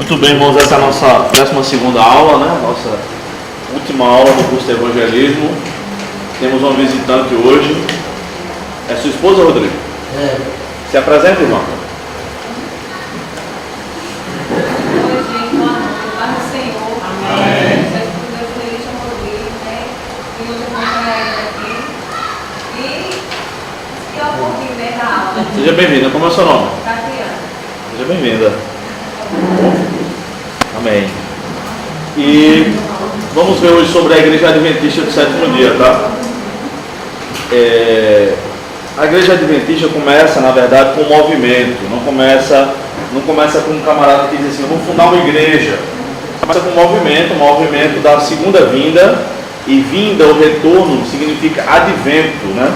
Muito bem, irmãos, essa é a nossa 12ª aula, né? Nossa última aula do curso de evangelismo. Temos uma visitante hoje. É sua esposa, Rodrigo? É. Se apresenta, irmão. Oi, gente, boa noite. Paz do Senhor. Amém. Vocês por Deus, feliz com Rodrigo, né? E hoje eu vou aqui. E é um pouquinho, né, da aula. Seja bem-vinda. Como é o seu nome? Tatiana. Seja bem-vinda. Amém. E vamos ver hoje sobre a Igreja Adventista do Sétimo Dia, tá? A Igreja Adventista começa, na verdade, com um movimento. Não começa com um camarada que diz assim, vou fundar uma igreja. Começa com um movimento da segunda vinda. E vinda, ou retorno, significa advento, né?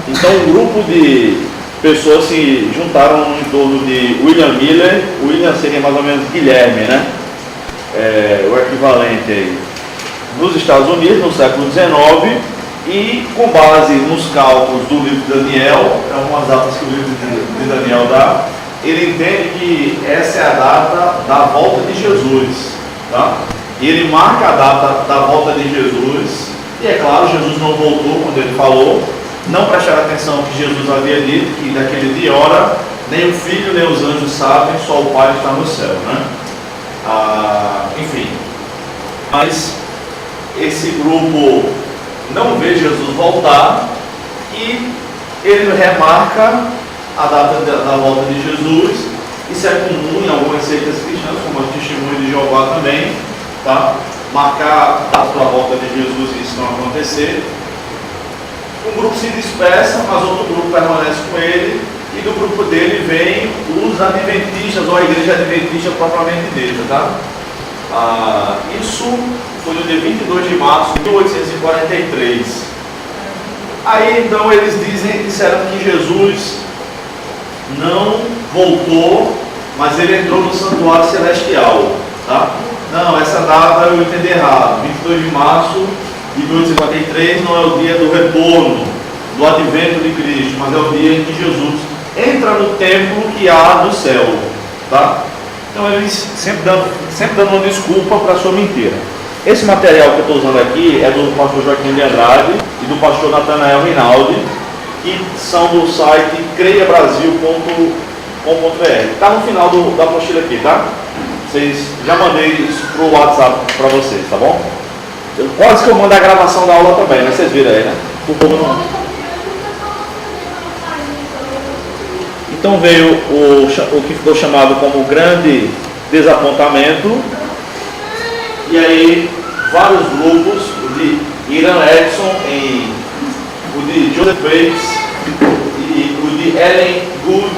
Então, um grupo de pessoas se juntaram em torno de William Miller. William seria mais ou menos Guilherme, né? O equivalente aí. Nos Estados Unidos, no século XIX, e com base nos cálculos do livro de Daniel, é umas datas que o livro de Daniel dá, ele entende que essa é a data da volta de Jesus, tá? E ele marca a data da volta de Jesus, e é claro, Jesus não voltou quando ele falou. Não prestaram atenção que Jesus havia dito que daquele dia e hora nem o Filho nem os anjos sabem, só o Pai está no céu, né? Enfim, mas esse grupo não vê Jesus voltar e ele remarca a data da volta de Jesus. Isso é comum em algumas seitas cristãs, como o Testemunho de Jeová também, tá? Marcar a data da volta de Jesus e isso não acontecer. Um grupo se dispersa, mas outro grupo permanece com ele, e do grupo dele vem os adventistas, ou a Igreja Adventista propriamente dita, tá? Isso foi no dia 22 de março de 1843. Aí então eles disseram que Jesus não voltou, mas ele entrou no santuário celestial, tá? Não, essa data eu entendi errado. 22 de março de 1843 não é o dia do retorno, do advento de Cristo, mas é o dia em que Jesus entra no templo que há no céu, tá? Então eles sempre dando uma desculpa para a sua mentira. Esse material que eu estou usando aqui é do pastor Joaquim de Andrade e do pastor Natanael Rinaldi, que são do site creiabrasil.com.br. Está no final da apostila aqui, tá? Já mandei isso para o WhatsApp para vocês, tá bom? Quase que eu mando a gravação da aula também, mas vocês viram aí, né? Então veio o que ficou chamado como grande desapontamento, e aí vários grupos, o de Iran Edson, o de Joseph Bates e o de Ellen Good,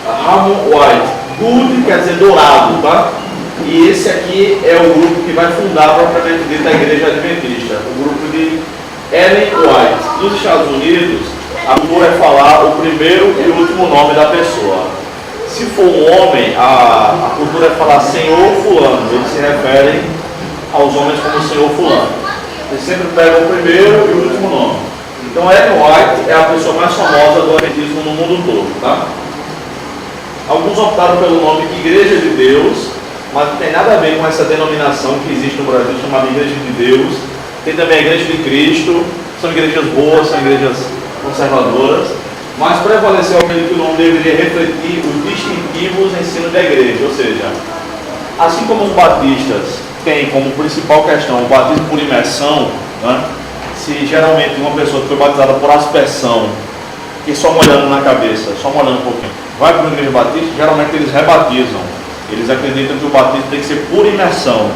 Ramon White. Good quer dizer dourado, tá? E esse aqui é o grupo que vai fundar propriamente dito a Igreja Adventista, o grupo de Ellen White. Nos Estados Unidos, a cultura é falar o primeiro e o último nome da pessoa. Se for um homem, a cultura é falar Senhor Fulano. Eles se referem aos homens como Senhor Fulano. Eles sempre pegam o primeiro e o último nome. Então Ellen White é a pessoa mais famosa do adventismo no mundo todo, tá? Alguns optaram pelo nome Igreja de Deus, mas não tem nada a ver com essa denominação que existe no Brasil, chamada Igreja de Deus. Tem também a Igreja de Cristo. São igrejas boas, são igrejas conservadoras, mas prevaleceu aquele que o nome deveria refletir os distintivos ensino da igreja, ou seja, assim como os batistas têm como principal questão o batismo por imersão, né? Se geralmente uma pessoa que foi batizada por aspersão, e só molhando na cabeça, só molhando um pouquinho, vai para uma igreja batista, geralmente eles rebatizam. Eles acreditam que o batismo tem que ser por imersão.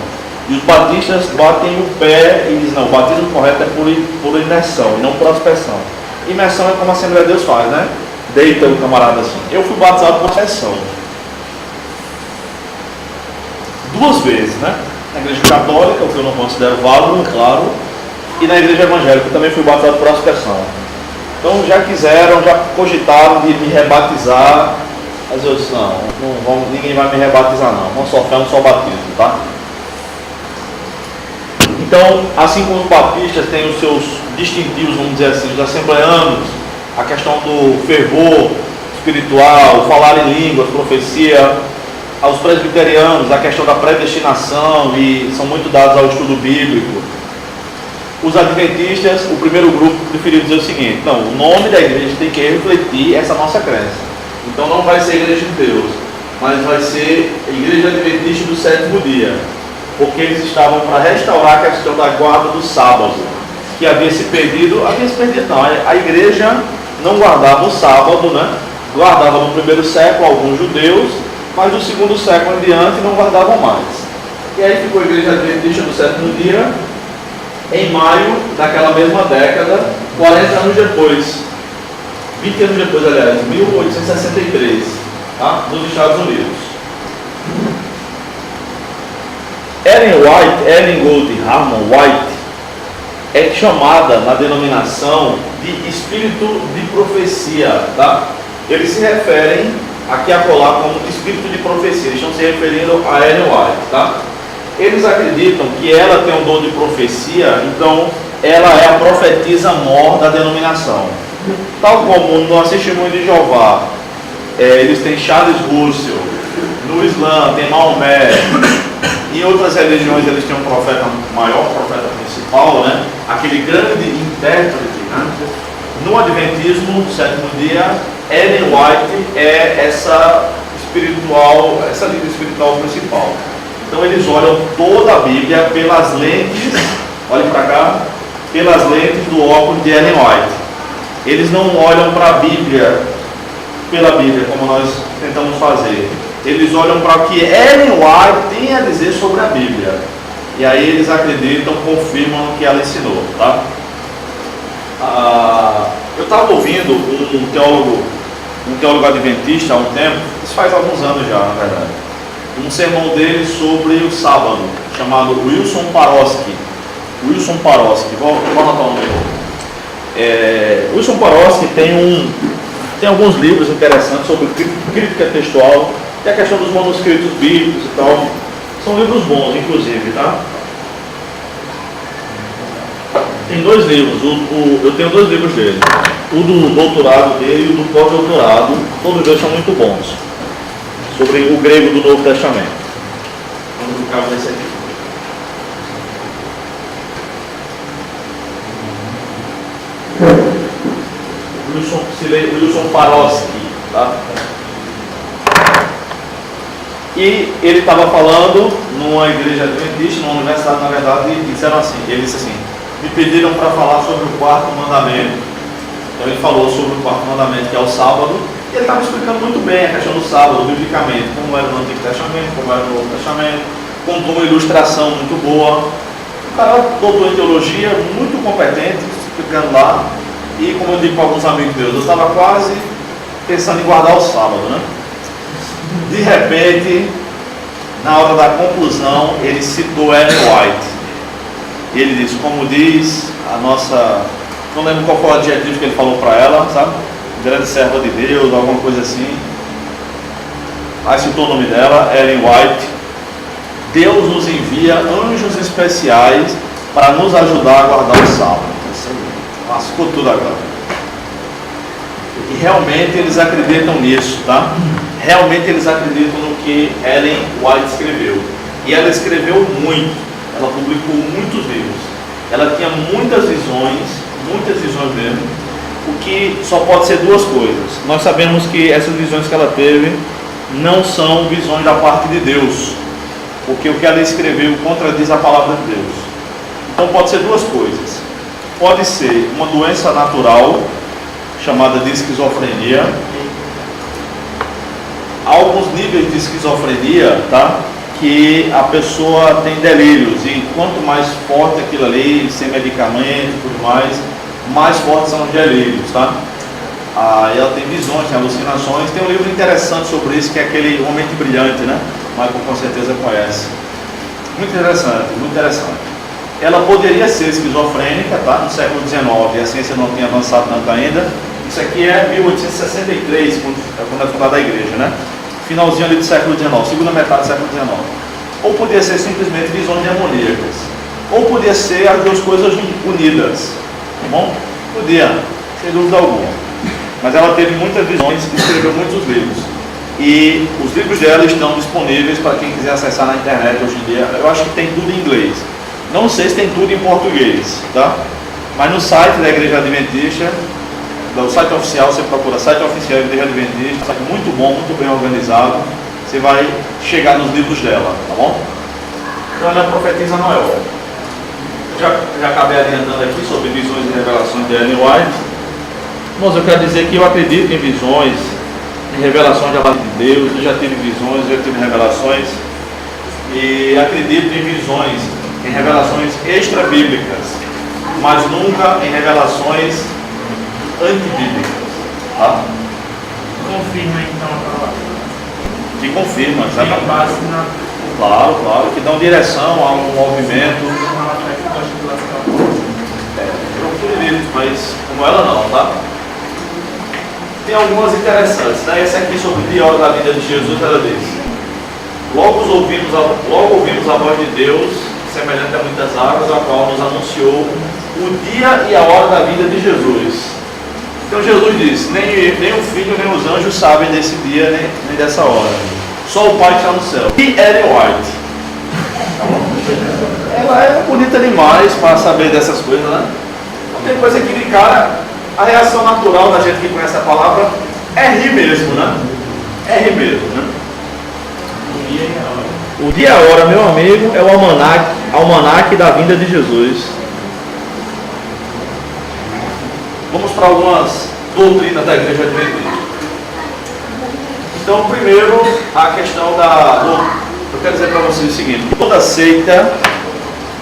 E os batistas batem o pé e dizem, não, o batismo correto é por imersão e não por aspersão. Imersão é como a Assembleia de Deus faz, né? Deita o camarada assim. Eu fui batizado por aspersão 2 vezes, né? Na igreja católica, o que eu não considero válido, claro, e na igreja evangélica, eu também fui batizado por aspersão. Então já cogitaram de me rebatizar, mas eu disse, ninguém vai me rebatizar não, não só fé, não só batismo, tá? Então, assim como os batistas têm os seus distintivos, vamos dizer assim, os assembleanos, a questão do fervor espiritual, falar em línguas, profecia, aos presbiterianos a questão da predestinação e são muito dados ao estudo bíblico. Os adventistas, o primeiro grupo, preferiu dizer o seguinte: não, o nome da igreja tem que refletir essa nossa crença. Então não vai ser Igreja de Deus, mas vai ser Igreja Adventista do Sétimo Dia, porque eles estavam para restaurar a questão da guarda do sábado, que havia se perdido não, a igreja não guardava o sábado, né? Guardava no primeiro século alguns judeus, mas no segundo século em diante não guardavam mais. E aí ficou a Igreja Adventista do Sétimo Dia, em maio daquela mesma década, 40 anos depois, 20 anos depois, aliás, 1863, tá? Nos Estados Unidos. Ellen Gold Harmon White é chamada na denominação de espírito de profecia, tá? Eles se referem aqui a colar como espírito de profecia, eles estão se referindo a Ellen White, tá? Eles acreditam que ela tem um dom de profecia, então ela é a profetisa mor da denominação. Tal como no Testemunho de Jeová, eles têm Charles Russell, no Islã tem Maomé, em outras religiões eles têm um profeta maior, profeta principal, né? Aquele grande intérprete, né? No Adventismo, no Sétimo Dia, Ellen White é essa líder espiritual principal. Então eles olham toda a Bíblia pelas lentes, olhem para cá, pelas lentes do óculos de Ellen White. Eles não olham para a Bíblia pela Bíblia, como nós tentamos fazer. Eles olham para o que Ellen White tem a dizer sobre a Bíblia. E aí eles acreditam, confirmam o que ela ensinou, tá? Eu estava ouvindo um teólogo adventista há um tempo, isso faz alguns anos já, na verdade, um sermão dele sobre o sábado, chamado Wilson Paroski. Vou anotar o nome dele. Wilson Paroski tem alguns livros interessantes sobre crítica textual, e a questão dos manuscritos bíblicos e tal. São livros bons, inclusive, tá? Tem 2 livros, eu tenho 2 livros dele, o do doutorado dele e o do pós-doutorado, todos dois são muito bons, sobre o grego do Novo Testamento. Vamos ficar nesse aqui. Wilson Paroski, tá? E ele estava falando numa igreja adventista, numa universidade, na verdade, e disseram assim, ele disse assim: me pediram para falar sobre o 4º mandamento. Então ele falou sobre o 4º mandamento, que é o sábado, e ele estava explicando muito bem a questão do sábado, biblicamente, como era no Antigo Testamento, como era no Novo Testamento, contou uma ilustração muito boa. O cara, doutor em teologia, muito competente, explicando lá, e como eu digo para alguns amigos meus, eu estava quase pensando em guardar o sábado, né? De repente, na hora da conclusão, ele citou Ellen White. E ele disse, como diz a nossa... Não lembro qual foi o adjetivo que ele falou para ela, sabe? Grande serva de Deus, alguma coisa assim. Aí citou o nome dela, Ellen White. Deus nos envia anjos especiais para nos ajudar a guardar o sábado. Lascou tudo agora. E realmente eles acreditam nisso, tá? Realmente eles acreditam no que Ellen White escreveu. E ela escreveu muito. Ela publicou muitos livros. Ela tinha muitas visões mesmo. O que só pode ser 2 coisas. Nós sabemos que essas visões que ela teve não são visões da parte de Deus, porque o que ela escreveu contradiz a palavra de Deus. Então pode ser 2 coisas. Pode ser uma doença natural, chamada de esquizofrenia. Há alguns níveis de esquizofrenia, tá? Que a pessoa tem delírios, e quanto mais forte aquilo ali, sem medicamento e tudo mais fortes são os delírios, tá? Ela tem visões, tem alucinações. Tem um livro interessante sobre isso, que é aquele Uma Mente Brilhante, né? Michael com certeza conhece. Muito interessante, muito interessante. Ela poderia ser esquizofrênica, tá? No século XIX, e a ciência não tinha avançado tanto ainda. Isso aqui é 1863, quando é fundada a igreja, né? Finalzinho ali do século XIX, segunda metade do século XIX. Ou podia ser simplesmente visões demoníacas, ou podia ser as 2 coisas unidas, tá bom? Podia, sem dúvida alguma. Mas ela teve muitas visões e escreveu muitos livros. E os livros dela estão disponíveis para quem quiser acessar na internet hoje em dia. Eu acho que tem tudo em inglês. Não sei se tem tudo em português, tá? Mas no site da Igreja Adventista, no site oficial, você procura site oficial da Igreja Adventista, site muito bom, muito bem organizado. Você vai chegar nos livros dela, tá bom? Então ela profetiza Noel. Já acabei adiantando aqui sobre visões e revelações de Ellen White. Mas eu quero dizer que eu acredito em visões, em revelações da palavra de Deus. Eu já tive visões, já tive revelações. E acredito em visões, em revelações extra-bíblicas, mas nunca em revelações antibíblicas. Tá? Confirma então a palavra. Que confirma, Tem exatamente. base na Claro, que dão direção a um movimento. Procure livros, mas como ela não, tá? Tem algumas interessantes, né? Essa aqui sobre o dia e hora da vida de Jesus, ela diz: logo ouvimos a voz de Deus, semelhante a muitas águas, a qual nos anunciou o dia e a hora da vida de Jesus. Então Jesus disse: nem o Filho nem os anjos sabem desse dia nem dessa hora. Só o Pai está no céu. E Ellen White. Ela é bonita demais para saber dessas coisas, né? Não tem coisa que de cara, a reação natural da gente que conhece a palavra é rir mesmo, né? É rir mesmo, né? O dia e a hora, meu amigo, é o almanaque da vinda de Jesus. Vamos para algumas doutrinas da Igreja Adventista. Então, primeiro, a questão eu quero dizer para vocês o seguinte: toda seita,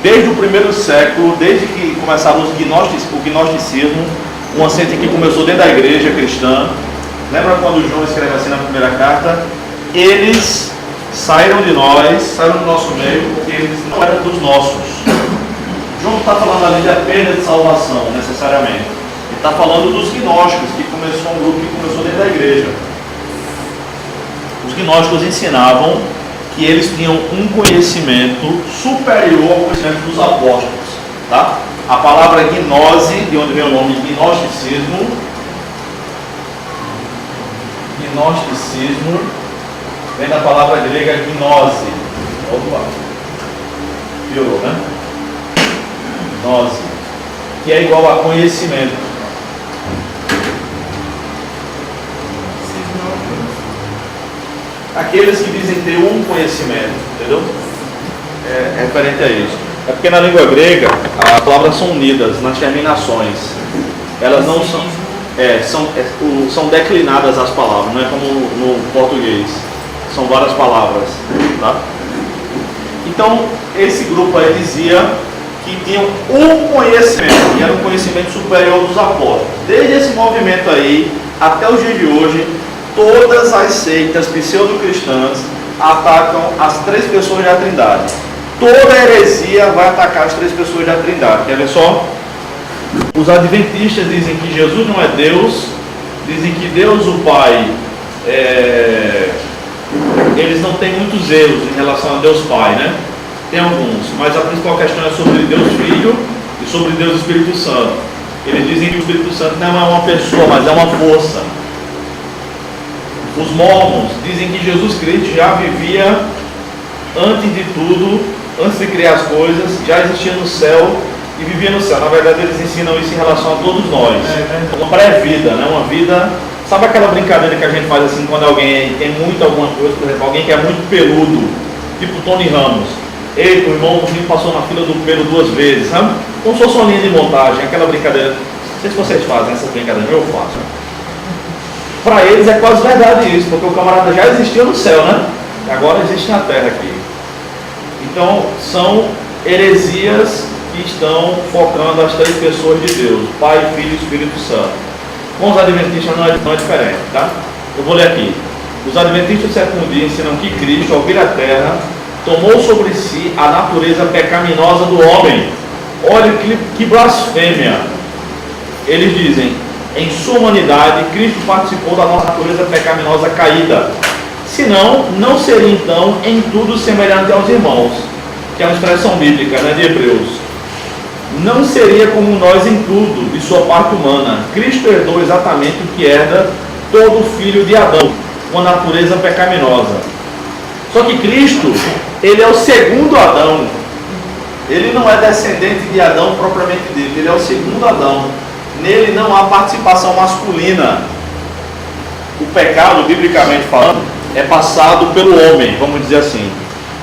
desde o primeiro século, desde que começaram o gnosticismo, uma seita que começou dentro da igreja cristã. Lembra quando João escreve assim na primeira carta? Eles saíram de nós, saíram do nosso meio, porque eles não eram dos nossos. João não está falando ali da perda de salvação, necessariamente. Ele está falando dos gnósticos, que começou um grupo que começou dentro da igreja. Os gnósticos ensinavam que eles tinham um conhecimento superior ao conhecimento dos apóstolos, tá? A palavra gnose, de onde vem o nome gnosticismo, vem da palavra grega gnose. Opa, piorou, né? Gnose, que é igual a conhecimento. Aqueles que dizem ter um conhecimento, entendeu? É referente a isso. É porque na língua grega as palavras são unidas nas terminações. Elas não são declinadas as palavras, não é como no português. São várias palavras, tá? Então esse grupo aí dizia que tinham um conhecimento, que era um conhecimento superior dos apóstolos. Desde esse movimento aí até os dias de hoje, todas as seitas pseudo-cristãs atacam as três pessoas da Trindade. Toda heresia vai atacar as três pessoas da Trindade. Quer ver só? Os adventistas dizem que Jesus não é Deus, dizem que Deus, o Pai, eles não têm muitos erros em relação a Deus Pai, né? Tem alguns, mas a principal questão é sobre Deus Filho e sobre Deus Espírito Santo. Eles dizem que o Espírito Santo não é uma pessoa, mas é uma força. Os mormons dizem que Jesus Cristo já vivia antes de tudo, antes de criar as coisas, já existia no céu e vivia no céu. Na verdade, eles ensinam isso em relação a todos nós. Uma pré-vida, né? Uma vida. Sabe aquela brincadeira que a gente faz assim quando alguém tem muito alguma coisa, por exemplo, alguém que é muito peludo, tipo Tony Ramos. Ele, o irmão, passou na fila do pelo 2 vezes, sabe? Como se fosse uma linha de montagem, aquela brincadeira. Não sei se vocês fazem essa brincadeira, eu faço. Para eles é quase verdade isso, porque o camarada já existia no céu, né? Agora existe na terra aqui. Então, são heresias que estão focando as três pessoas de Deus: Pai, Filho e Espírito Santo. Com os adventistas não é diferente, tá? Eu vou ler aqui. Os adventistas do sétimo dia ensinam que Cristo, ao vir à terra, tomou sobre si a natureza pecaminosa do homem. Olha que blasfêmia. Eles dizem: em sua humanidade, Cristo participou da nossa natureza pecaminosa caída. Senão, não seria então em tudo semelhante aos irmãos, que é uma expressão bíblica, né, de Hebreus. Não seria como nós em tudo, de sua parte humana. Cristo herdou exatamente o que herda todo filho de Adão. uma natureza pecaminosa. Só que Cristo, ele é o segundo Adão. Ele não é descendente de Adão propriamente dito, ele é o segundo Adão. Nele não há participação masculina. O pecado, biblicamente falando, é passado pelo homem, vamos dizer assim.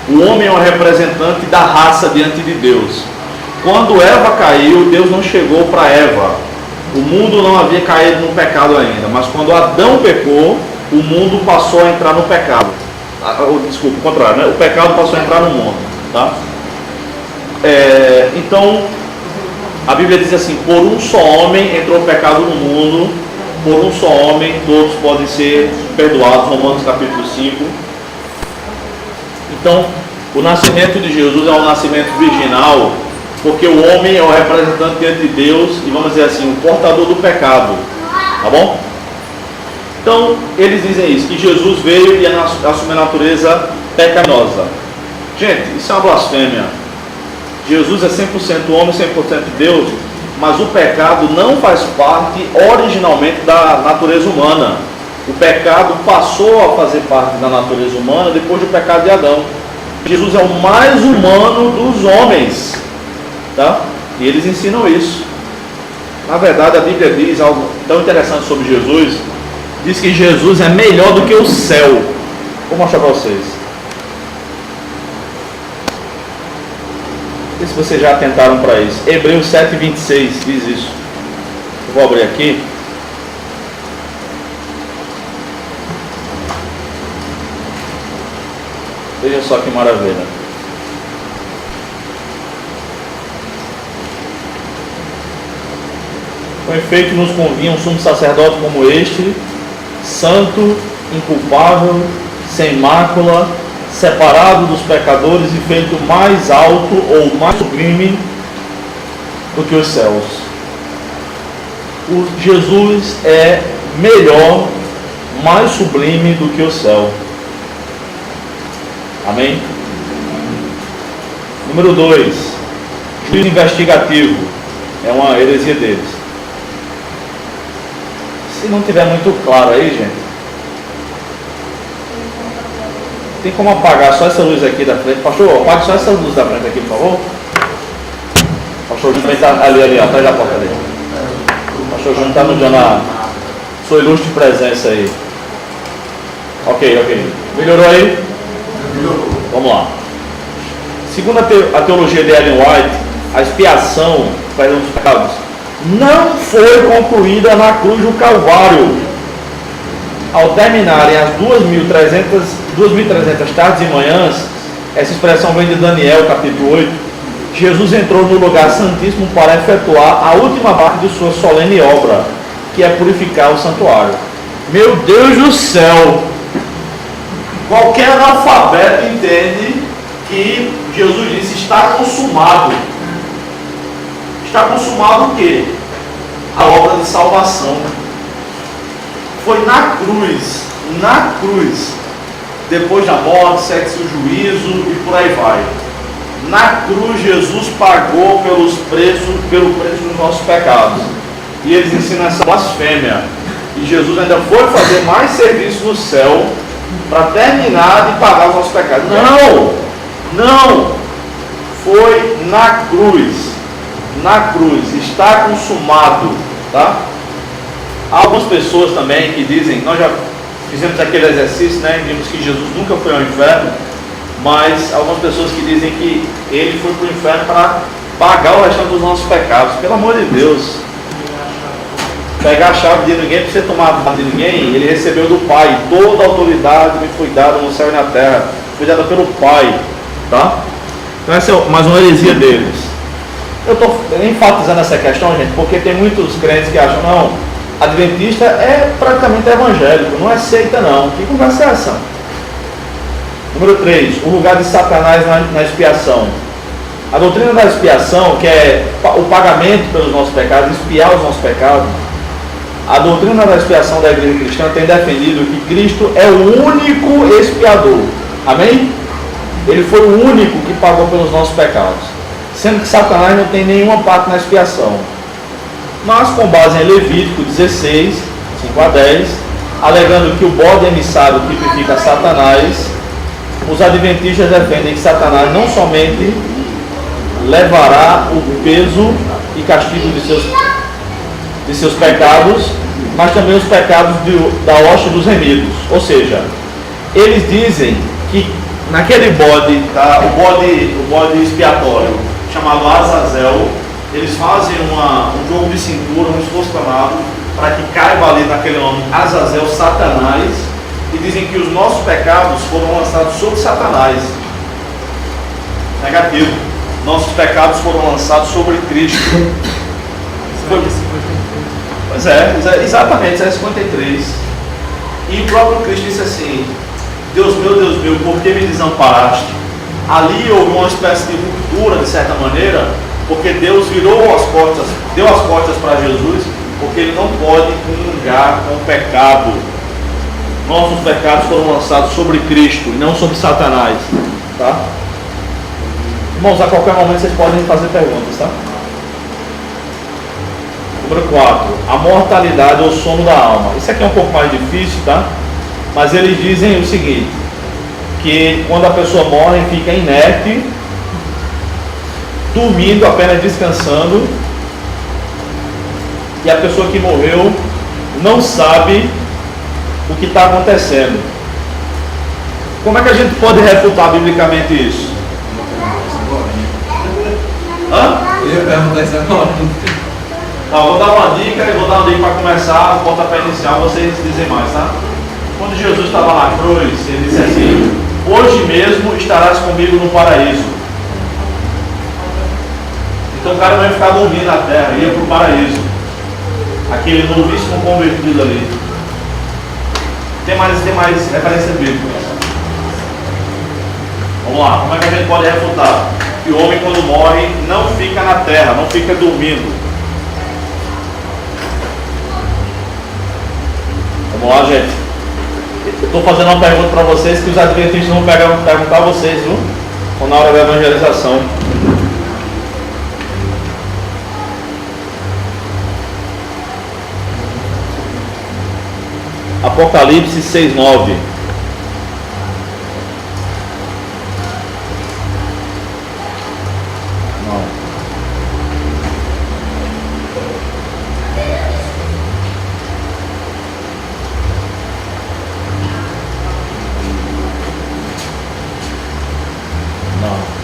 O homem é um representante da raça diante de Deus. Quando Eva caiu, Deus não chegou para Eva. O mundo não havia caído no pecado ainda, mas quando Adão pecou, o mundo passou a entrar no pecado. Desculpa, o contrário, né? O pecado passou a entrar no mundo, tá? Então, a Bíblia diz assim: por um só homem entrou o pecado no mundo, por um só homem todos podem ser perdoados. Romanos capítulo 5. Então, o nascimento de Jesus é um nascimento virginal, porque o homem é o representante diante de Deus e, vamos dizer assim, o portador do pecado, tá bom? Então, eles dizem isso, que Jesus veio e assumiu a natureza pecaminosa. Gente, isso é uma blasfêmia. Jesus é 100% homem, 100% Deus, mas o pecado não faz parte originalmente da natureza humana. O pecado passou a fazer parte da natureza humana depois do pecado de Adão. Jesus é o mais humano dos homens, tá? E eles ensinam isso. Na verdade, a Bíblia diz algo tão interessante sobre Jesus. Diz que Jesus é melhor do que o céu. Vou mostrar para vocês. Não sei se vocês já atentaram para isso. Hebreus 7:26 diz isso. Eu vou abrir aqui. Veja só que maravilha. Com efeito, nos convinha um sumo sacerdote como este, santo, inculpável, sem mácula, separado dos pecadores e feito mais alto ou mais sublime do que os céus. O Jesus é melhor, mais sublime do que o céu. Amém? Número 2, juízo investigativo. É uma heresia deles. Se não tiver muito claro aí, gente, tem como apagar só essa luz aqui da frente? Pastor, apague só essa luz da frente aqui, por favor. Pastor Júnior está ali, atrás da porta ali. Pastor Júnior está nos dando a sua ilustre presença aí. Ok. Melhorou aí? Vamos lá. Segundo a teologia de Ellen White, a expiação, perdão dos pecados, não foi concluída na cruz do Calvário. Ao terminarem as 2.300 tardes e manhãs, essa expressão vem de Daniel capítulo 8, Jesus entrou no lugar santíssimo para efetuar a última parte de sua solene obra, que é purificar o santuário. Meu Deus do céu! Qualquer analfabeto entende que Jesus disse: está consumado. Está consumado o quê? A obra de salvação. Foi na cruz, depois da morte, segue-se o juízo e por aí vai. Na cruz Jesus pagou pelo preço dos nossos pecados. E eles ensinam essa blasfêmia. E Jesus ainda foi fazer mais serviço no céu para terminar de pagar os nossos pecados. Não! Foi na cruz. Na cruz, está consumado, tá? Há algumas pessoas também que dizem, nós já fizemos aquele exercício, né? Vimos que Jesus nunca foi ao inferno, mas algumas pessoas que dizem que ele foi para o inferno para pagar o restante dos nossos pecados. Pelo amor de Deus, pegar a chave de ninguém para você tomar a chave de ninguém. Ele recebeu do Pai, toda a autoridade me foi dada no céu e na terra, foi dada pelo Pai, tá? Então essa é mais uma heresia deles. Eu estou enfatizando essa questão, gente, porque tem muitos crentes que acham, não, adventista é praticamente evangélico, não é seita não. Que conversa é essa? Número 3, o lugar de Satanás na expiação. A doutrina da expiação, que é o pagamento pelos nossos pecados, expiar os nossos pecados, a doutrina da expiação da igreja cristã tem defendido que Cristo é o único expiador. Amém? Ele foi o único que pagou pelos nossos pecados, sendo que Satanás não tem nenhuma parte na expiação. Mas com base em Levítico 16, 5 a 10, alegando que o bode emissário tipifica Satanás, os adventistas defendem que Satanás não somente levará o peso e castigo de seus pecados, mas também os pecados da hoste dos remidos. Ou seja, eles dizem que naquele bode, tá, o bode expiatório, chamado Azazel, eles fazem um jogo de cintura, um esforço danado, para que caiba ali naquele nome Azazel, Satanás, e dizem que os nossos pecados foram lançados sobre Satanás. Negativo. Nossos pecados foram lançados sobre Cristo. Pois é, exatamente, Isaías 53. E o próprio Cristo disse assim: Deus meu, por que me desamparaste? Ali houve uma espécie de ruptura, de certa maneira, porque Deus deu as costas para Jesus, porque Ele não pode comungar com o pecado. Nossos pecados foram lançados sobre Cristo e não sobre Satanás. Tá? Irmãos, a qualquer momento vocês podem fazer perguntas, tá? Número 4. A mortalidade ou sono da alma. Isso aqui é um pouco mais difícil, tá? Mas eles dizem o seguinte: que quando a pessoa morre, fica inerte, dormindo, apenas descansando, e a pessoa que morreu não sabe o que está acontecendo. Como é que a gente pode refutar biblicamente isso? Hã? Eu ia perguntar isso agora. Vou dar uma dica para começar, o pontapé inicial, vocês dizem mais, tá? Quando Jesus estava na cruz, ele disse assim: hoje mesmo estarás comigo no paraíso. Então o cara não ia ficar dormindo na terra, ia para o paraíso. Aquele novíssimo convertido ali. Tem mais referência bíblica. Vamos lá, como é que a gente pode refutar? Que o homem, quando morre, não fica na terra, não fica dormindo. Vamos lá, gente. Eu estou fazendo uma pergunta para vocês que os adventistas vão perguntar a vocês, viu? Ou na hora da evangelização. Apocalipse 6:9. Não.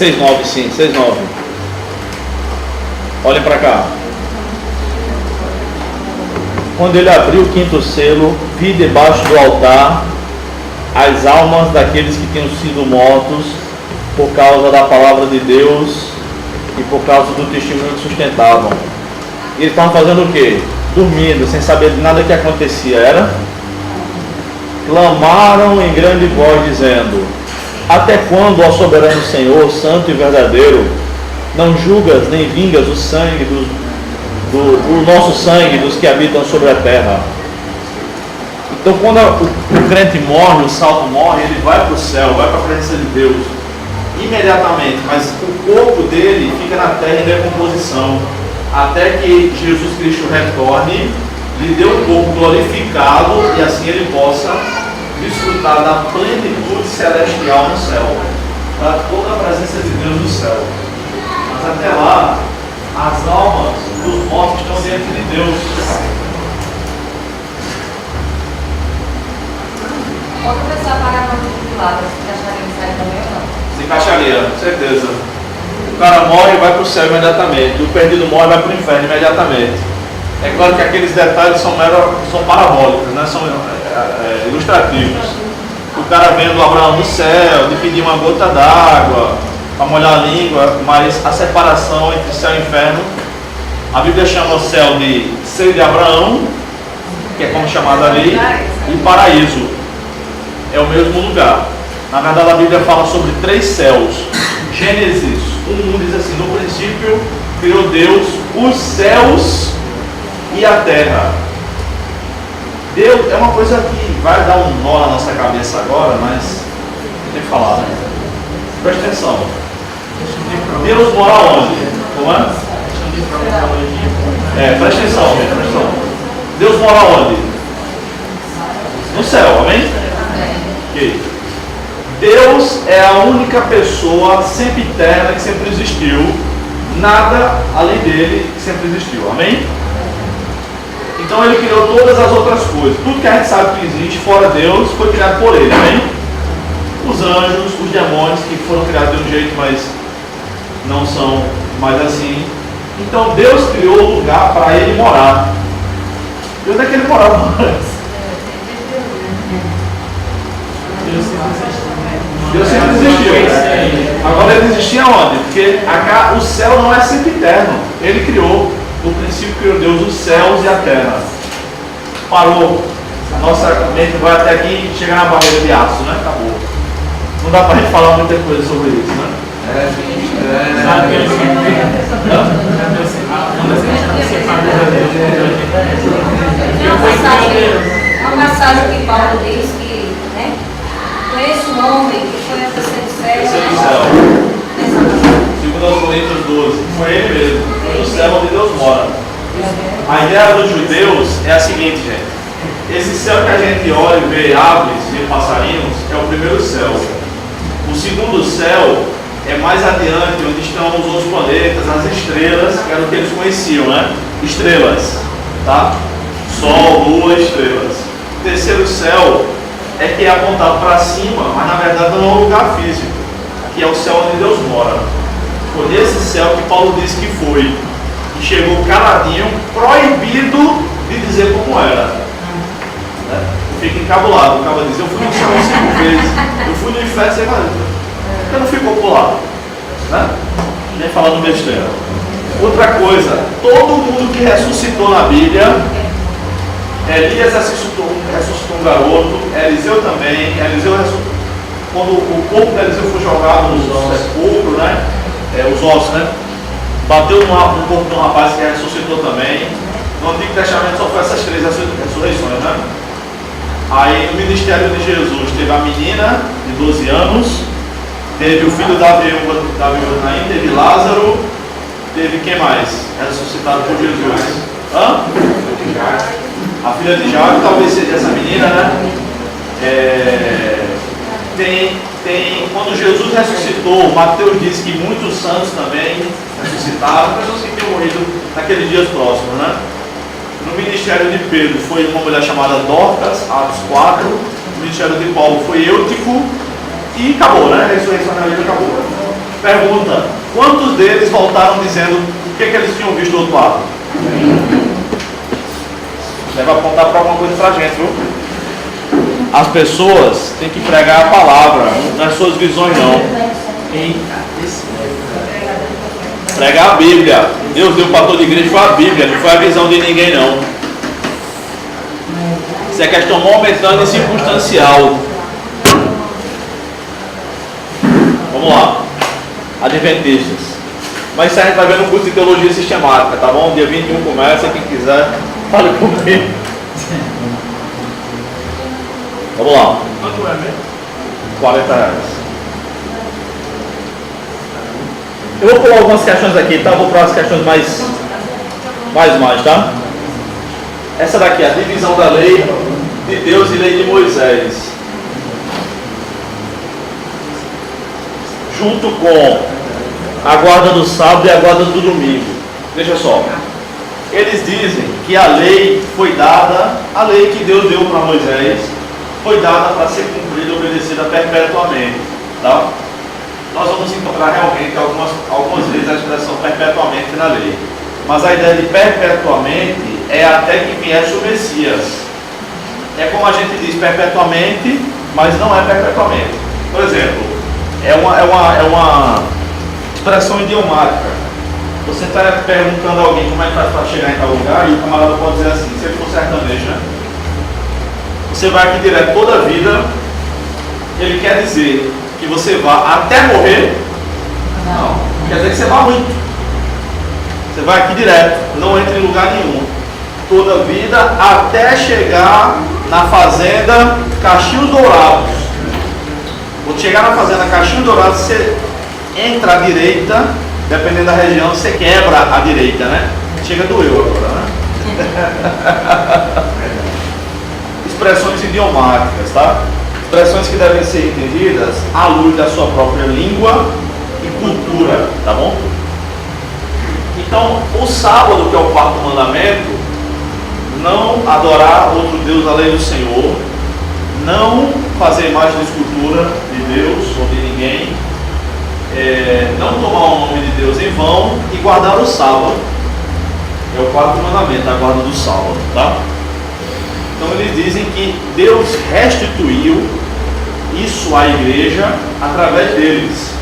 6:9, sim, 6:9. Olhem para cá. Quando ele abriu o quinto selo, vi debaixo do altar as almas daqueles que tinham sido mortos por causa da palavra de Deus e por causa do testemunho que sustentavam. E eles estavam fazendo o quê? Dormindo, sem saber de nada que acontecia. Clamaram em grande voz, dizendo: até quando, ó soberano Senhor, santo e verdadeiro, não julgas nem vingas o sangue o nosso sangue dos que habitam sobre a terra? Então, quando o crente morre, o salvo morre, ele vai para o céu, vai para a presença de Deus imediatamente, mas o corpo dele fica na terra em decomposição, até que Jesus Cristo retorne, lhe dê um corpo glorificado, e assim ele possa desfrutar da plenitude celestial no céu, para toda a presença de Deus no céu. Mas até lá, as almas dos mortos estão diante de Deus. Outra pessoa pagar muito do lado, se encaixaria no céu também ou não? Se encaixaria, com certeza. O cara morre e vai para o céu imediatamente. O perdido morre e vai para o inferno imediatamente. É claro que aqueles detalhes são parabólicos, né? São ilustrativos. O cara vendo Abraão no céu, de pedir uma gota d'água para molhar a língua, mas a separação entre céu e inferno, a Bíblia chama o céu de seio de Abraão, que é como chamado ali, e paraíso. É o mesmo lugar. Na verdade, a Bíblia fala sobre 3 céus. Gênesis 1 diz assim: no princípio criou Deus os céus e a terra. Deus é uma coisa que vai dar um nó na nossa cabeça agora, mas tem que falar, né? Presta atenção. Deus mora onde? Como é? Presta atenção, gente, presta atenção. Deus mora onde? No céu, amém? Ok. Deus é a única pessoa sempre eterna que sempre existiu. Nada além dele que sempre existiu, amém? Então ele criou todas as outras coisas. Tudo que a gente sabe que existe fora Deus foi criado por ele, amém? Os anjos, os demônios que foram criados de um jeito, mas não são mais assim. Então Deus criou um lugar para ele morar. E onde é que ele morava antes? Deus sempre existiu. Agora ele existia onde? Porque o céu não é sempre eterno. Ele criou. No princípio criou Deus os céus e a terra. Parou. A nossa mente vai até aqui e chega na barreira de aço, né? Acabou. Não dá pra gente falar muita coisa sobre isso, né? Há uma passagem que Paulo diz que, né? Conheço um homem que foi a terceiro céu. Segundo aos Coríntios 12, foi ele mesmo, foi no céu onde Deus mora. A ideia dos judeus é a seguinte, gente: esse céu que a gente olha e vê aves e passarinhos é o primeiro céu. O segundo céu é mais adiante, onde estão os outros planetas, as estrelas, que era o que eles conheciam, né? Estrelas, tá? Sol, lua, estrelas. O terceiro céu é que é apontado para cima, mas na verdade não é um lugar físico, que é o céu onde Deus mora. Foi nesse céu que Paulo disse que foi, e chegou caladinho, proibido de dizer como era. Fica encabulado. O cara diz: eu fui no céu 5 vezes, eu fui no inferno 6 vezes. Porque não fui popular, né? Nem falando besteira. Outra coisa, todo mundo que ressuscitou na Bíblia, Elias ressuscitou um garoto, Eliseu também. Eliseu ressuscitou. Quando o corpo de Eliseu foi jogado no sepulcro, né? Os ossos, né? Bateu no corpo de um rapaz que ressuscitou também. No Antigo Testamento só foi essas 3 ressurreições, né? Aí no ministério de Jesus teve a menina de 12 anos, teve o filho da viúva Naim, teve Lázaro, teve quem mais? Ressuscitado por Jesus. A filha de Jairo, talvez seja essa menina, né? Quando Jesus ressuscitou, Mateus diz que muitos santos também ressuscitaram, pessoas que tinham morrido naqueles dias próximos, né? No ministério de Pedro foi uma mulher chamada Dorcas, Atos 4. No ministério de Paulo foi Eutico. E acabou, né? A ressurreição da vida acabou. Pergunta: quantos deles voltaram dizendo o que eles tinham visto do outro lado? Deve apontar para alguma coisa para a gente, viu? As pessoas têm que pregar a palavra, nas suas visões não. Pregar a Bíblia. Deus deu para toda a igreja, foi a Bíblia, não foi a visão de ninguém não. Isso é questão momentânea e circunstancial. Vamos lá. Adventistas. Mas isso a gente vai ver no curso de teologia sistemática, tá bom? Dia 21 começa, quem quiser, fale comigo. Vamos lá. Quanto é mesmo? R$40. Eu vou pular algumas questões aqui, tá? Vou para as questões mais, tá? Essa daqui é a divisão da lei de Deus e lei de Moisés. Junto com a guarda do sábado e a guarda do domingo. Veja só. Eles dizem que a lei foi dada, a lei que Deus deu para Moisés, foi dada para ser cumprida e obedecida perpetuamente, tá? Nós vamos encontrar realmente algumas vezes a expressão perpetuamente na lei. Mas a ideia de perpetuamente é até que viesse o Messias. É como a gente diz perpetuamente, mas não é perpetuamente. Por exemplo, é uma expressão idiomática. Você está perguntando a alguém como é que faz para chegar em tal lugar, e o camarada pode dizer assim, se ele for sertanejo, né? Você vai aqui direto toda a vida, ele quer dizer que você vá até morrer? Não. Quer dizer que você vá muito. Você vai aqui direto, não entra em lugar nenhum. toda a vida até chegar na fazenda Caixinhos Dourados. Quando chegar na fazenda Caixinhos Dourados, você entra à direita, dependendo da região, você quebra à direita, né? Chega doeu agora, né? Expressões idiomáticas, tá? Expressões que devem ser entendidas à luz da sua própria língua e cultura, tá bom? Então, o sábado, que é o quarto mandamento, não adorar outro Deus além do Senhor, não fazer imagem de escultura de Deus ou de ninguém, não tomar o nome de Deus em vão e guardar o sábado. É o quarto mandamento, a guarda do sábado, tá? Então eles dizem que Deus restituiu isso à igreja através deles,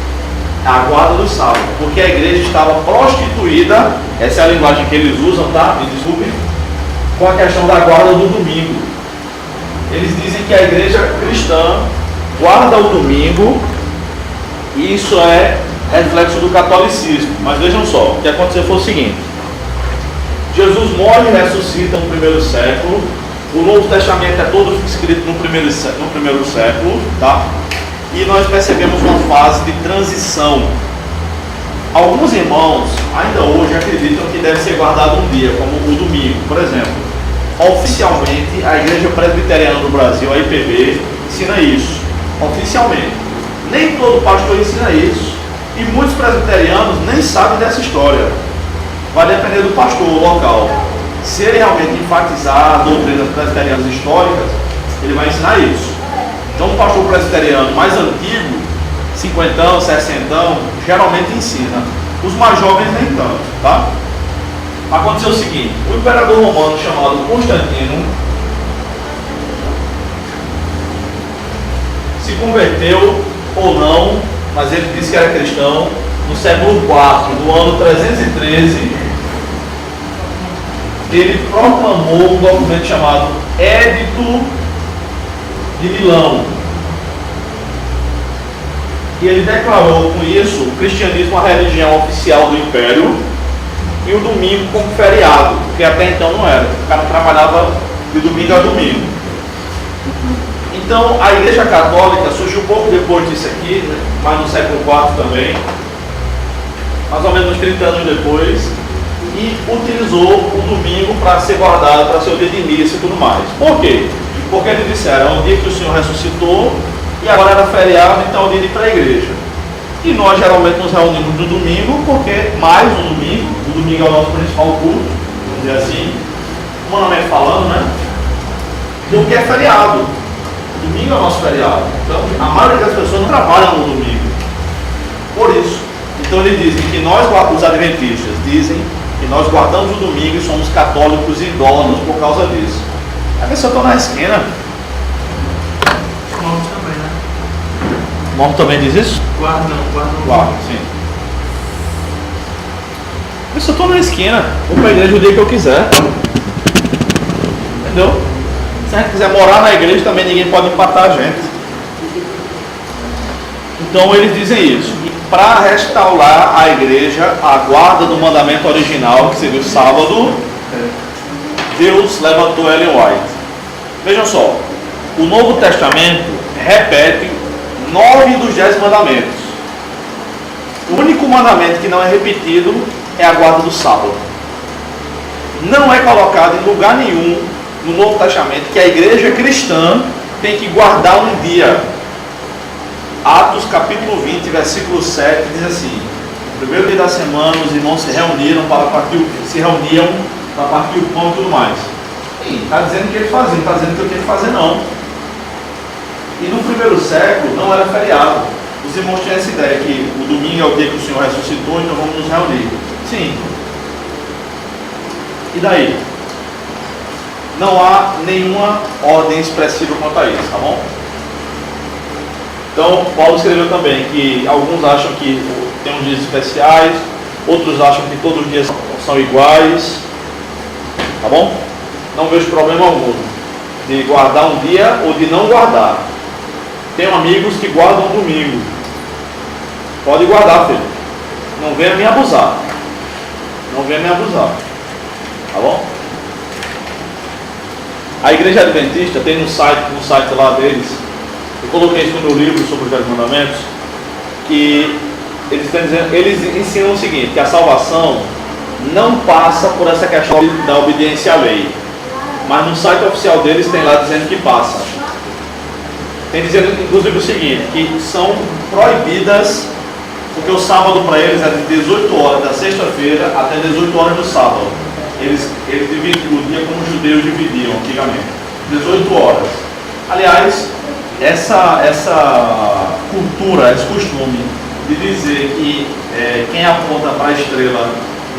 a guarda do sábado, porque a igreja estava prostituída, essa é a linguagem que eles usam, tá? Me desculpem, com a questão da guarda do domingo. Eles dizem que a igreja cristã guarda o domingo, e isso é reflexo do catolicismo. Mas vejam só, o que aconteceu foi o seguinte: Jesus morre e ressuscita no primeiro século. O Novo Testamento é todo escrito no primeiro século, tá? E nós percebemos uma fase de transição. Alguns irmãos ainda hoje acreditam que deve ser guardado um dia, como o domingo. Por exemplo, oficialmente a Igreja Presbiteriana do Brasil, a IPB, ensina isso. Oficialmente. Nem todo pastor ensina isso. E muitos presbiterianos nem sabem dessa história. Vai depender do pastor local. Se ele realmente enfatizar doutrinas presbiterianas históricas, ele vai ensinar isso. Então, um pastor presbiteriano mais antigo, 50, 60, geralmente ensina. Os mais jovens nem tanto, tá? Aconteceu o seguinte: o imperador romano chamado Constantino se converteu ou não, mas ele disse que era cristão, no século IV, no ano 313. Ele proclamou um documento chamado Édito de Milão. E ele declarou com isso o cristianismo a religião oficial do império e o domingo como feriado, porque até então não era. O cara trabalhava de domingo a domingo. Então a Igreja Católica surgiu pouco depois disso aqui, né? Mas no século IV também, mais ou menos uns 30 anos depois, e utilizou o domingo para ser guardado, para ser o dia de missa e tudo mais. Por quê? Porque eles disseram: é o dia que o Senhor ressuscitou e agora era feriado, então é o dia de ir para a igreja. E nós geralmente nos reunimos no domingo, porque mais no domingo, o domingo é o nosso principal culto, vamos dizer assim, humanamente falando, né? Porque é feriado. O domingo é o nosso feriado. Então a maioria das pessoas não trabalham no domingo. Por isso. Então eles dizem que nós, os adventistas, dizem que nós guardamos o domingo e somos católicos idólatras por causa disso. A pessoa está na esquina. Os mormons também, né? O mormon também diz isso? Guardam. Guarda, sim. A pessoa está na esquina. Vou para a igreja o dia que eu quiser. Entendeu? Se a gente quiser morar na igreja, também ninguém pode empatar a gente. Então eles dizem isso. Para restaurar a igreja, a guarda do mandamento original, que seria o sábado, Deus levantou Ellen White. Vejam só, o Novo Testamento repete 9 dos 10 mandamentos. O único mandamento que não é repetido é a guarda do sábado. Não é colocado em lugar nenhum no Novo Testamento que a igreja cristã tem que guardar um dia. Atos capítulo 20, versículo 7 diz assim: no primeiro dia da semana os irmãos se reuniram para partir o pão e tudo mais. Está dizendo que eles faziam, não está dizendo que eu tenho que fazer não. E no primeiro século não era feriado. Os irmãos tinham essa ideia que o domingo é o dia que o Senhor ressuscitou, então vamos nos reunir. Sim. E daí? Não há nenhuma ordem expressiva quanto a isso, tá bom? Então, Paulo escreveu também que alguns acham que tem uns dias especiais, outros acham que todos os dias são iguais, tá bom? Não vejo problema algum de guardar um dia ou de não guardar. Tenho amigos que guardam domingo. Pode guardar, filho. Não venha me abusar. Não venha me abusar. Tá bom? A Igreja Adventista tem no site lá deles, eu coloquei isso no meu livro sobre os 10 mandamentos, que eles ensinam o seguinte, que a salvação não passa por essa questão da obediência à lei. Mas no site oficial deles tem lá dizendo que passa. Tem dizendo inclusive o seguinte, que são proibidas, porque o sábado para eles é de 18 horas da sexta-feira até 18 horas do sábado. Eles dividiam o dia como os judeus dividiam antigamente, 18 horas. Aliás, essa cultura, esse costume de dizer que quem aponta para a estrela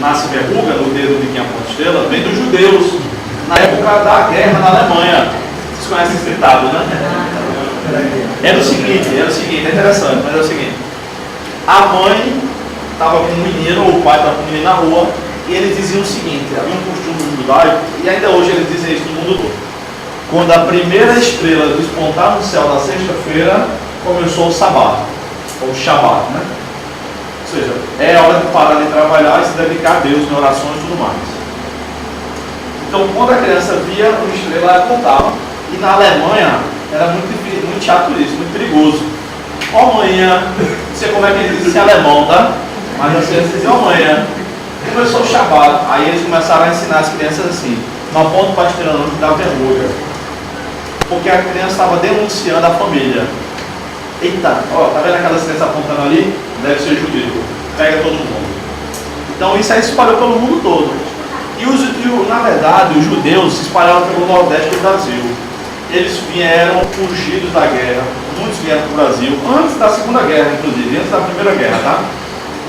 nasce verruga no dedo de quem aponta a estrela, vem dos judeus, na época da guerra na Alemanha. Vocês conhecem esse ditado, né? Era o seguinte, é interessante, mas é o seguinte: a mãe estava com um menino, ou o pai estava com um menino na rua, e eles diziam o seguinte, havia um costume judaico, e ainda hoje eles dizem isso no mundo todo: quando a primeira estrela despontar no céu da sexta-feira, começou o sabá, ou o shabat, né? Ou seja, é hora de parar de trabalhar e se dedicar a Deus em orações e tudo mais. Então, quando a criança via uma estrela, ela contava. E na Alemanha, era muito chato isso, muito perigoso. Ó manhã, não sei como é que eles dizem em alemão, tá? Mas as crianças diziam, ó manhã. Começou o Shabbat, aí eles começaram a ensinar as crianças assim: não aponta para a estrela não, que dá vergonha. Porque a criança estava denunciando a família. Eita, ó, tá vendo aquelas crianças apontando ali? Deve ser judeu. Pega todo mundo. Então isso aí se espalhou pelo mundo todo. Na verdade, os judeus se espalharam pelo nordeste do Brasil. Eles vieram fugidos da guerra. Muitos vieram para o Brasil antes da Segunda Guerra, inclusive, antes da Primeira Guerra, tá?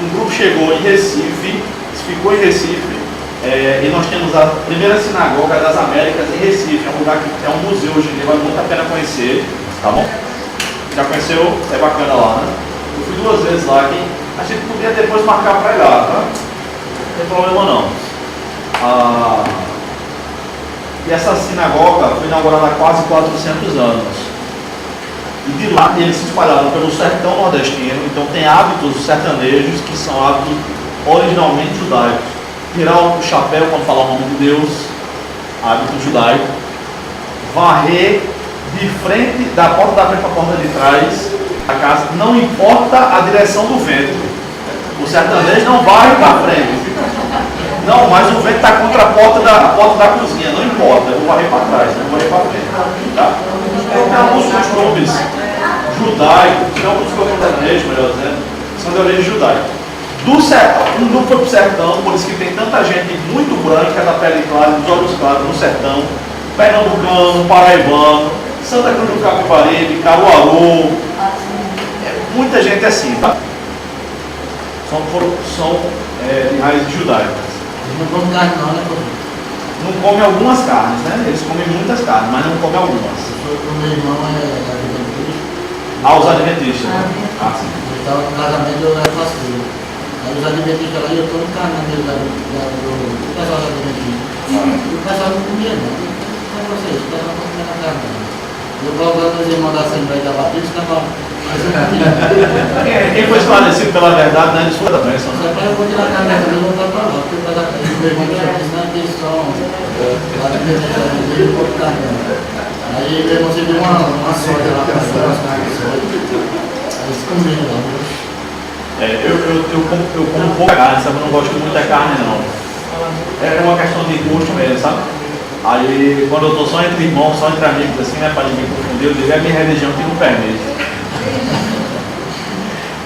Um grupo chegou em Recife, ficou em Recife, e nós temos a primeira sinagoga das Américas em Recife. É um lugar que é um museu hoje em dia, vale muito a pena conhecer, tá bom? Já conheceu? É bacana lá, né? Eu fui 2 vezes lá, que a gente podia depois marcar para ir lá, tá? Não tem problema não. E essa sinagoga foi inaugurada há quase 400 anos. E de lá eles se espalharam pelo sertão nordestino, então tem hábitos sertanejos que são hábitos originalmente judaicos. Tirar o chapéu quando falar o nome de Deus, hábito judaico. Varrer de frente, da porta da frente para a porta de trás da casa, não importa a direção do vento. O sertanejo não varre para frente. Não, mas o vento está contra a porta da cozinha, não importa, eu vou varrer para trás, não vou varrer para frente. Tá? Então tem alguns costumes judaicos, tem alguns sertanejos, melhor dizendo, são de origem judaica. Do sertão, um grupo foi para o sertão, por isso que tem tanta gente muito branca, da pele clara, dos olhos claros no sertão, pernambucano, paraibano, Santa Cruz do Capibaribe, Caruaru, muita gente assim, tá? São de raízes judaicas. Não come carne não, né, professor? Não come algumas carnes, né? Eles comem muitas carnes, mas não comem algumas. O meu irmão é adventista. Os adventistas. Sim. Ele estava no casamento, eu era pastor. Aí os adventistas lá, eu estou no casamento do pessoal do adventista. E o pessoal não comia não. Como é vocês? O pessoal não comia na carne não. Eu colocando os irmãos da Assembleia da Batista, quem foi esclarecido pela verdade, né? Desculpa da bênção. Só para eu vou tirar a carne daqui, eu vou voltar para lá. Porque o meu irmão me chamou assim, não, que eles são adventistas, eu não vou ficar não. Aí meu irmão se deu uma soja lá para fora, umas carnes de soja. Aí eles comiam lá. Eu como pouca carne, sabe? Eu não gosto muito da carne, não. É uma questão de gosto mesmo, sabe? Aí, quando eu estou só entre irmãos, só entre amigos, assim, né, para ninguém confundir, eu digo, é a minha religião que não permite.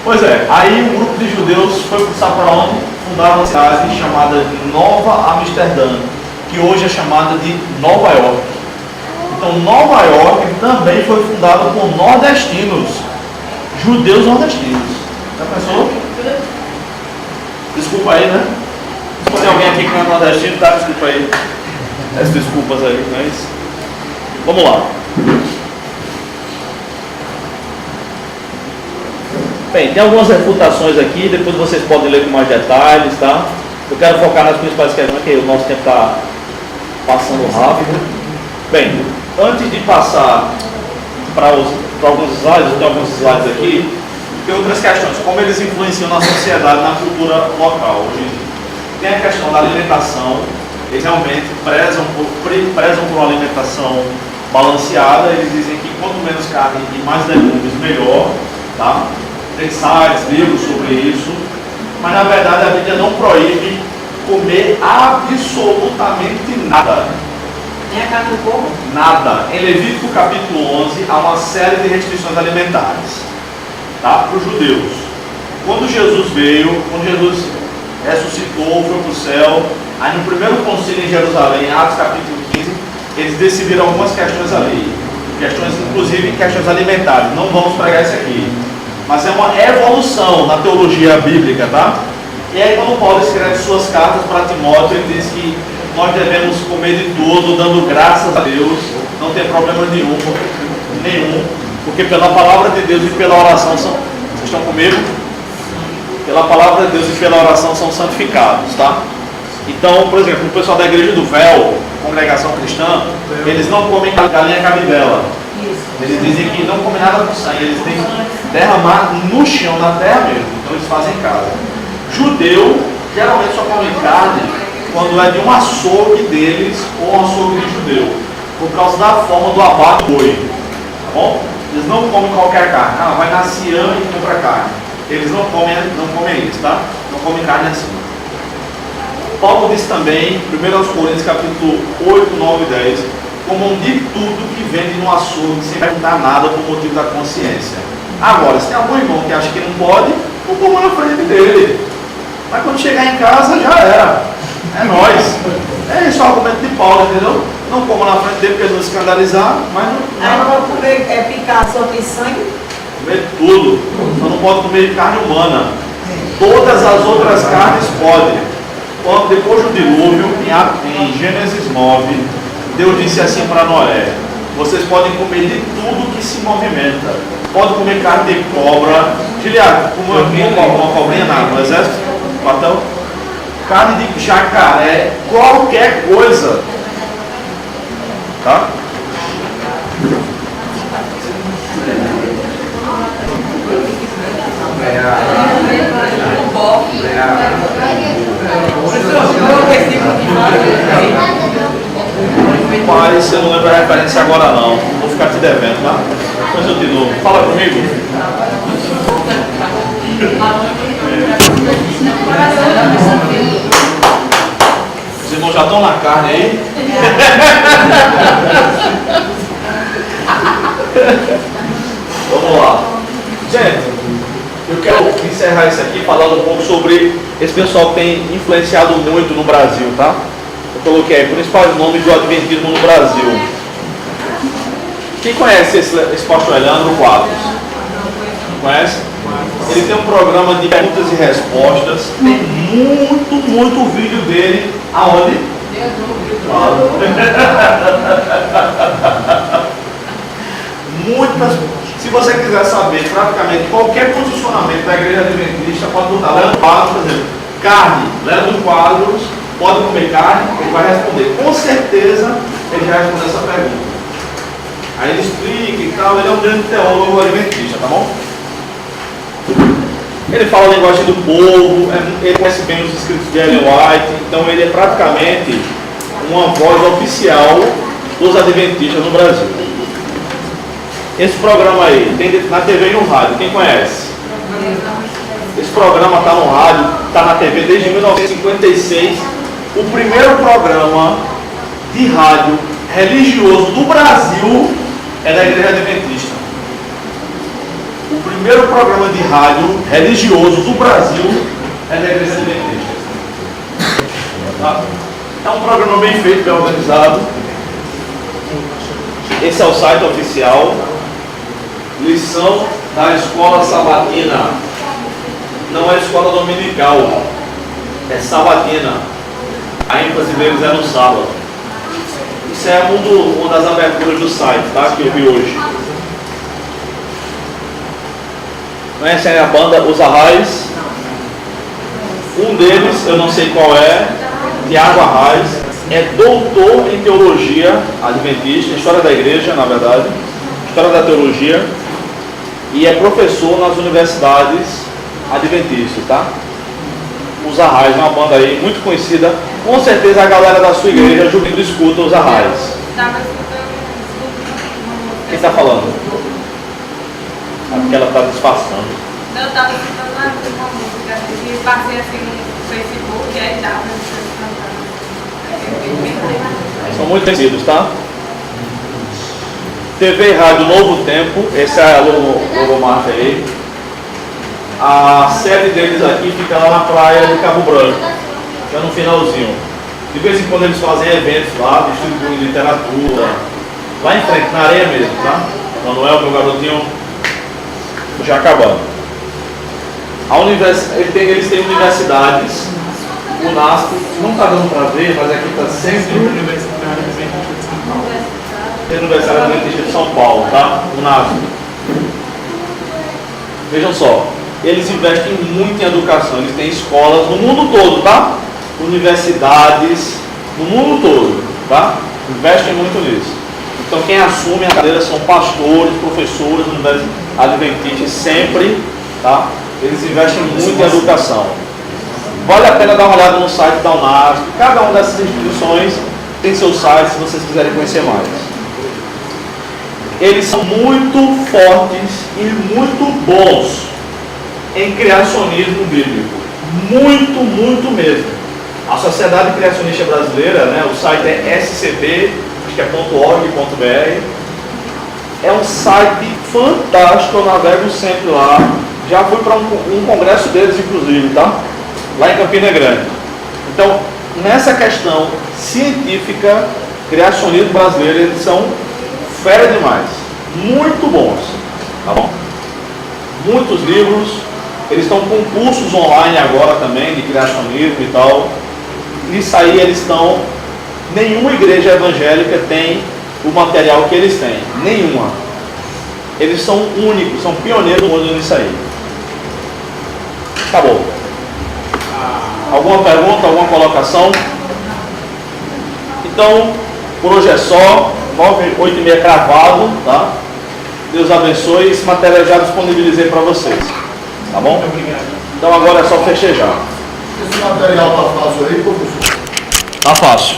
Pois é, aí um grupo de judeus foi para onde? Fundaram uma cidade chamada Nova Amsterdã, que hoje é chamada de Nova York. Então, Nova York também foi fundada por nordestinos, judeus nordestinos. Já pensou? Desculpa aí, né? Se tem alguém aqui que não é nordestino, tá? Desculpa aí. As desculpas aí, mas vamos lá. Bem, tem algumas refutações aqui, depois vocês podem ler com mais detalhes, tá? Eu quero focar nas principais questões, porque o nosso tempo está passando rápido. Bem, antes de passar para alguns slides, eu tenho alguns slides aqui, tem outras questões, como eles influenciam na sociedade, na cultura local. Hoje tem a questão da alimentação. eles realmente prezam por uma alimentação balanceada. Eles dizem que quanto menos carne e mais legumes, melhor, tá? Tem sites, livros sobre isso, mas na verdade a Bíblia não proíbe comer absolutamente nada. Nem a carne do porco? Nada. Em Levítico capítulo 11 há uma série de restrições alimentares, tá? Para os judeus. Quando Jesus veio, quando Jesus ressuscitou, foi para o céu, aí no primeiro concílio em Jerusalém, Atos capítulo 15, eles decidiram algumas questões ali, questões, inclusive questões alimentares. Não vamos pregar isso aqui, mas é uma evolução na teologia bíblica, tá? E aí quando Paulo escreve suas cartas para Timóteo, ele diz que nós devemos comer de tudo, dando graças a Deus, não tem problema nenhum, porque pela palavra de Deus e pela oração são, vocês estão comigo? Pela palavra de Deus e pela oração são santificados, tá? Então, por exemplo, o pessoal da Igreja do Véu, congregação cristã, eles não comem galinha cabidela. Eles dizem que não comem nada com sangue, eles têm que derramar no chão, na terra mesmo. Então eles fazem em casa. Judeu, geralmente só come carne quando é de um açougue deles ou um açougue de judeu, por causa da forma do abate do boi, tá bom? Eles não comem qualquer carne. Ah, vai na Siã e compra carne. Eles não comem isso, tá? Não comem carne assim. Paulo diz também, 1 Coríntios capítulo 8, 9 e 10, comam de tudo que vende no açougue, sem perguntar nada por motivo da consciência. Agora, se tem algum irmão que acha que não pode, não coma na frente dele. Mas quando chegar em casa, já era. É nóis. É esse o argumento de Paulo, entendeu? Não coma na frente dele porque não escandalizar, mas não. Aí não pode comer picado, só tem sangue? Comer tudo. Só não pode comer carne humana. Todas as outras carnes podem. Quando, depois do dilúvio, em Gênesis 9, Deus disse assim para Noé: vocês podem comer de tudo que se movimenta. Pode comer carne de cobra. Giliado, comeu uma cobrinha no exército? Platão? Carne de jacaré, qualquer coisa. Tá? Pai, você não lembra a referência agora não. Vou ficar te devendo, tá? Depois eu te dou. Fala comigo. Os irmãos já estão na carne aí? Vamos lá. Gente, eu quero encerrar isso aqui falando um pouco sobre esse pessoal que tem influenciado muito no Brasil, tá? Eu coloquei aí, principais nomes do Adventismo no Brasil. Quem conhece esse pastor Leandro Quadros? Conhece? Ele tem um programa de perguntas e respostas. Tem muito vídeo dele. Aonde? Muitas. Se você quiser saber praticamente qualquer posicionamento da igreja adventista, pode botar Leandro Quadros, por exemplo, carne. Leandro Quadros pode comer carne? Ele vai responder. Com certeza ele vai responder essa pergunta. Aí ele explica e tal. Ele é um grande teólogo adventista, tá bom? Ele fala a linguagem do povo, ele conhece bem os escritos de Ellen White, então ele é praticamente uma voz oficial dos adventistas no Brasil. Esse programa aí tem na TV e no rádio, quem conhece? Esse programa está no rádio, está na TV desde 1956. O primeiro programa de rádio religioso do Brasil é da Igreja Adventista. O primeiro programa de rádio religioso do Brasil é da Igreja Adventista. Tá? É um programa bem feito, bem organizado. Esse é o site oficial. Lição da escola sabatina. Não é escola dominical, é sabatina. A ênfase deles é no sábado. Isso é uma das aberturas do site, tá? Que eu vi hoje. Conhecem a banda Os Arrais? Um deles, eu não sei qual é, Tiago Arrais, é doutor em teologia adventista, história da igreja, na verdade, história da teologia, e é professor nas universidades adventistas, tá? Os Arrais é uma banda aí muito conhecida Com certeza a galera da sua igreja, Juventude, escuta os arraios. Estava escutando. Quem está falando? Porque ela está disfarçando. Não, eu estava escutando uma música e passei assim no Facebook e aí dava cantando. São muito conhecidos, tá? TV e Rádio Novo Tempo, esse é a logomarca aí. A sede deles aqui fica lá na praia de Cabo Branco, já no finalzinho. De vez em quando eles fazem eventos lá, distribuindo literatura, lá em frente, na areia mesmo, tá? Manuel, meu garotinho, já acabando. Eles têm universidades, o NASP, não está dando para ver, mas aqui está sempre Universidade Adventista de São Paulo, tá? O NASP. Vejam só, eles investem muito em educação, eles têm escolas no mundo todo, tá? Universidades no mundo todo, tá? Investem muito nisso. Então quem assume a cadeira são pastores, professores, adventistas, sempre, tá? Eles investem muito em educação. Vale a pena dar uma olhada no site da UNASP. Cada uma dessas instituições tem seu site, se vocês quiserem conhecer mais. Eles são muito fortes e muito bons em criacionismo bíblico. Muito, muito mesmo. A Sociedade Criacionista Brasileira, né, o site é scb, acho que é .org.br. É um site fantástico, eu navego sempre lá. Já fui para um congresso deles, inclusive, tá? Lá em Campina Grande. Então, nessa questão científica, criacionismo brasileiro, eles são fera demais. Muito bons, tá bom? Muitos livros. Eles estão com cursos online agora também, de criacionismo e tal. Isso aí eles estão... Nenhuma igreja evangélica tem o material que eles têm. Nenhuma. Eles são únicos, são pioneiros no mundo nisso aí. Acabou. Alguma pergunta, alguma colocação? Então, por hoje é só. 8h30 cravado, tá? Deus abençoe. Esse material eu já disponibilizei para vocês. Tá bom? Obrigado. Então agora é só festejar. Esse material tá fácil aí, professor? Tá fácil.